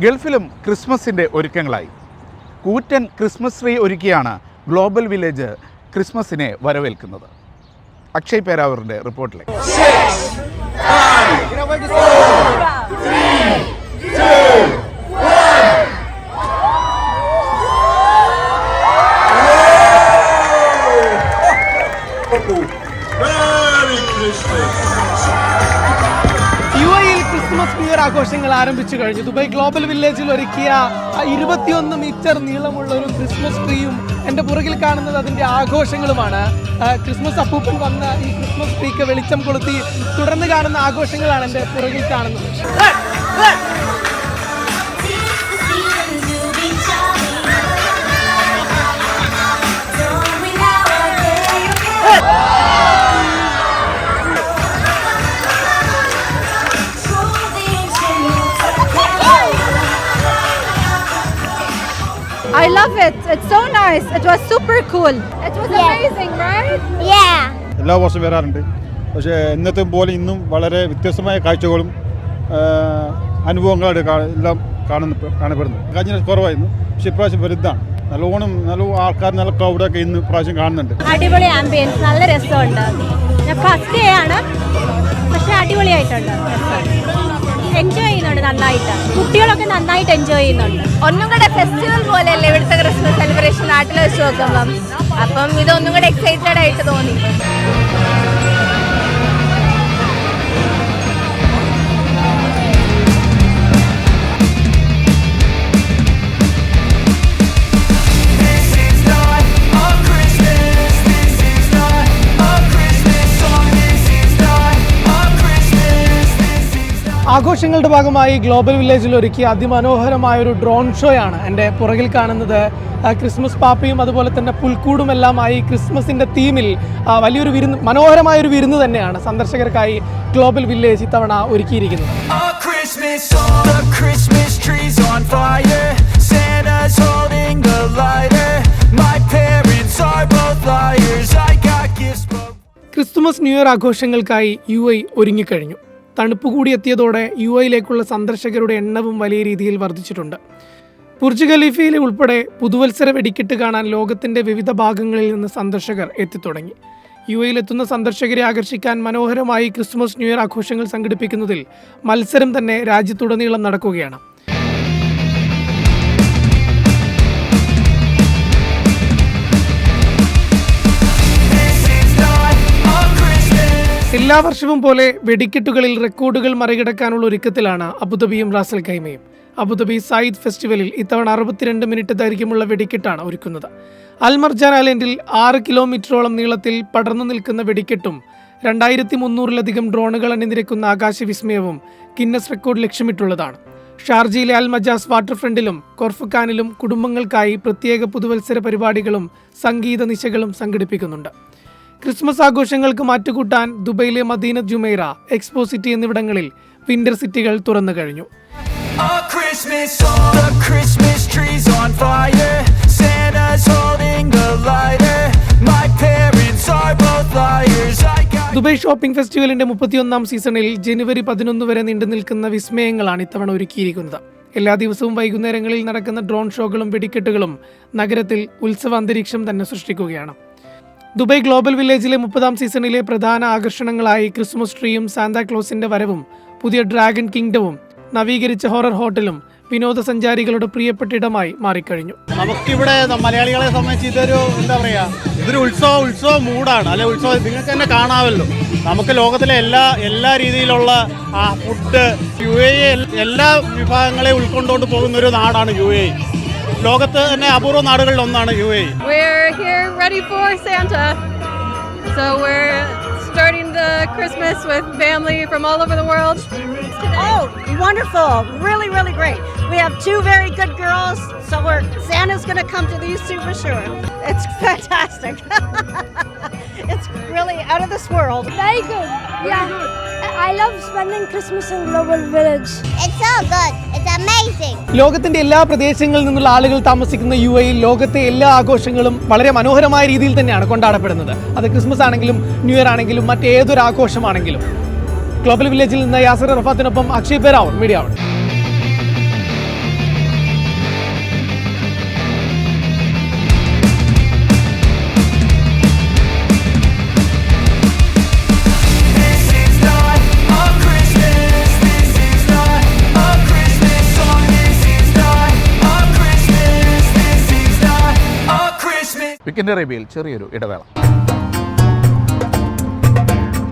ഗൾഫിലും ക്രിസ്മസിൻ്റെ ഒരുക്കങ്ങളായി. കൂറ്റൻ ക്രിസ്മസ് ട്രീ ഒരുക്കിയാണ് ഗ്ലോബൽ വില്ലേജ് ക്രിസ്മസിനെ വരവേൽക്കുന്നത്. അക്ഷയ് പേരാവൂരിൻ്റെ റിപ്പോർട്ടിലേക്ക്. ക്രിസ്മസ് ന്യൂ ഇയർ ആഘോഷങ്ങൾ ആരംഭിച്ചു കഴിഞ്ഞു. ദുബായ് ഗ്ലോബൽ വില്ലേജിൽ ഒരുക്കിയ 21 മീറ്റർ നീളമുള്ള ഒരു ക്രിസ്മസ് ട്രീയും എൻ്റെ പുറകിൽ കാണുന്നത് അതിൻ്റെ ആഘോഷങ്ങളുമാണ്. ക്രിസ്മസ് അപ്പൂപ്പൻ വന്ന ഈ ക്രിസ്മസ് ട്രീക്ക് വെളിച്ചം കൊളുത്തി തുടർന്ന് കാണുന്ന ആഘോഷങ്ങളാണ് എൻ്റെ പുറകിൽ കാണുന്നത്. I love it. It's so nice. It was super cool. It was amazing, right? Yeah. എല്ലാ വർഷവും വരാറുണ്ട്. പക്ഷേ ഇന്നത്തെ പോലെ ഇന്നും വളരെ വ്യത്യസ്തമായ കാഴ്ചകളും അനുഭവങ്ങളും എല്ലാം കാണപ്പെടുന്നു. കഴിഞ്ഞ കുറവായിരുന്നു, പക്ഷേ ഇപ്രാവശ്യം വലുതാണ്. നല്ല ആൾക്കാർ, നല്ല ക്രൗഡൊക്കെ ഇന്ന് ഇപ്രാവശ്യം കാണുന്നുണ്ട്. അടിപൊളി ആംബിയൻസ്, നല്ല രസമുണ്ട്. ഞാൻ ഫസ്റ്റ് ഡേ ആണ്, പക്ഷേ അടിപൊളിയായിട്ടുണ്ട്. എൻജോയ് ചെയ്യുന്നുണ്ട് നന്നായിട്ട്. കുട്ടികളൊക്കെ നന്നായിട്ട് എൻജോയ് ചെയ്യുന്നുണ്ട്. ഒന്നും കൂടെ ഫെസ്റ്റിവൽ പോലെയല്ലേ ഇവിടുത്തെ ക്രിസ്മസ് സെലിബ്രേഷൻ നാട്ടിൽ വെച്ച് നോക്കുമ്പം. അപ്പം ഇതൊന്നും കൂടെ എക്സൈറ്റഡ് ആയിട്ട് തോന്നി. ആഘോഷങ്ങളുടെ ഭാഗമായി ഗ്ലോബൽ വില്ലേജിൽ ഒരുക്കിയ അതിമനോഹരമായ ഒരു ഡ്രോൺ ഷോയാണ് എൻ്റെ പുറകിൽ കാണുന്നത്. ക്രിസ്മസ് പാപ്പയും അതുപോലെ തന്നെ പുൽക്കൂടുമെല്ലാമായി ക്രിസ്മസിൻ്റെ തീമിൽ വലിയൊരു വിരുന്ന്, മനോഹരമായൊരു വിരുന്ന് തന്നെയാണ് സന്ദർശകർക്കായി ഗ്ലോബൽ വില്ലേജ് ഇത്തവണ ഒരുക്കിയിരിക്കുന്നത്. ക്രിസ്തുമസ് ന്യൂ ഇയർ ആഘോഷങ്ങൾക്കായി UAE ഒരുങ്ങിക്കഴിഞ്ഞു. തണുപ്പ് കൂടി എത്തിയതോടെ UAEയിലേക്കുള്ള സന്ദർശകരുടെ എണ്ണവും വലിയ രീതിയിൽ വർദ്ധിച്ചിട്ടുണ്ട്. ബുർജ് ഖലീഫയിലെ ഉൾപ്പെടെ പുതുവത്സര വെടിക്കെട്ട് കാണാൻ ലോകത്തിൻ്റെ വിവിധ ഭാഗങ്ങളിൽ നിന്ന് സന്ദർശകർ എത്തിത്തുടങ്ങി. UAEയിലെത്തുന്ന സന്ദർശകരെ ആകർഷിക്കാൻ മനോഹരമായി ക്രിസ്മസ് ന്യൂ ഇയർ ആഘോഷങ്ങൾ സംഘടിപ്പിക്കുന്നതിൽ മത്സരം തന്നെ രാജ്യത്തുടനീളം നടക്കുകയാണ്. എല്ലാ വർഷവും പോലെ വെടിക്കെട്ടുകളിൽ റെക്കോർഡുകൾ മറികടക്കാനുള്ള ഒരുക്കത്തിലാണ് അബുദാബിയും റാസൽ ഖൈമയും. അബുദാബി സായിദ് ഫെസ്റ്റിവലിൽ ഇത്തവണ 62 മിനിറ്റ് ദൈർഘ്യമുള്ള വെടിക്കെട്ടാണ് ഒരുക്കുന്നത്. അൽ മർജാൻ ഐലൻഡിൽ 6 കിലോമീറ്ററോളം നീളത്തിൽ പടർന്നു നിൽക്കുന്ന വെടിക്കെട്ടും 2300-ലധികം ഡ്രോണുകൾ അണിനിരക്കുന്ന ആകാശവിസ്മയവും ഗിന്നസ് റെക്കോർഡ് ലക്ഷ്യമിട്ടുള്ളതാണ്. ഷാർജയിലെ അൽ മജാസ് വാട്ടർ ഫ്രണ്ടിലും കോർഫക്കാനിലും കുടുംബങ്ങൾക്കായി പ്രത്യേക പുതുവത്സര പരിപാടികളും സംഗീത നിശകളും സംഘടിപ്പിക്കുന്നുണ്ട്. ക്രിസ്മസ് ആഘോഷങ്ങൾക്ക് മാറ്റുകൂട്ടാൻ ദുബൈയിലെ മദീന ജുമൈറ, എക്സ്പോ സിറ്റി എന്നിവിടങ്ങളിൽ വിന്റർ സിറ്റികൾ തുറന്നു കഴിഞ്ഞു. ദുബായ് ഷോപ്പിംഗ് ഫെസ്റ്റിവലിന്റെ 31ാം സീസണിൽ ജനുവരി 11 വരെ നീണ്ടു നിൽക്കുന്ന വിസ്മയങ്ങളാണ് ഇത്തവണ ഒരുക്കിയിരിക്കുന്നത്. എല്ലാ ദിവസവും വൈകുന്നേരങ്ങളിൽ നടക്കുന്ന ഡ്രോൺ ഷോകളും വെടിക്കെട്ടുകളും നഗരത്തിൽ ഉത്സവ അന്തരീക്ഷം തന്നെ സൃഷ്ടിക്കുകയാണ്. ദുബായ് ഗ്ലോബൽ വില്ലേജിലെ 30ാം സീസണിലെ പ്രധാന ആകർഷണങ്ങളായി ക്രിസ്മസ് ട്രീയും സാന്താക്ലോസിന്റെ വരവും പുതിയ ഡ്രാഗൺ കിങ്ഡവും നവീകരിച്ച ഹൊറർ ഹോട്ടലും വിനോദസഞ്ചാരികളുടെ പ്രിയപ്പെട്ട ഇടമായി മാറിക്കഴിഞ്ഞു. നമുക്കിവിടെ മലയാളികളെ സംബന്ധിച്ച് ഇതൊരു ഉത്സവ മൂഡാണ്. അല്ലെ, ഉത്സവം നിങ്ങൾക്ക് തന്നെ കാണാമല്ലോ. നമുക്ക് ലോകത്തിലെ എല്ലാ രീതിയിലുള്ള ഫുഡ് UAE എല്ലാ വിഭാഗങ്ങളെ ഉൾക്കൊണ്ടുകൊണ്ട് പോകുന്ന ഒരു നാടാണ് UAE. ലോകത്ത് തന്നെ അപൂർവ നാടുകളിൽ ഒന്നാണ് UAE. We're here ready for Santa. So we're starting the Christmas with family from all over the world. Oh, wonderful. Really, really great. We have 2 very good girls, so Santa's going to come to these two for sure. It's fantastic. It's really out of this world. Very good. Yeah. I love spending Christmas in Global Village. It's so good. It's amazing. ലോകത്തിന്റെ എല്ലാ പ്രദേശങ്ങളിൽ നിന്നുള്ള ആളുകൾ താമസിക്കുന്ന UAE ലോകത്തെ എല്ലാ ആഘോഷങ്ങളും വളരെ മനോഹരമായ രീതിയിൽ തന്നെയാണ് കൊണ്ടാടപ്പെടുന്നത്. അത് ക്രിസ്മസ് ആണെങ്കിലും ന്യൂ ഇയർ ആണെങ്കിലും മറ്റേതൊരു ആഘോഷമാണെങ്കിലും. ഗ്ലോബൽ വില്ലേജിൽ നിന്ന് യാസിർ അറഫാത്തിനൊപ്പം Akshay Peravoor, media one. Weekend അറേബ്യയിൽ ചെറിയൊരു ഇടവേള.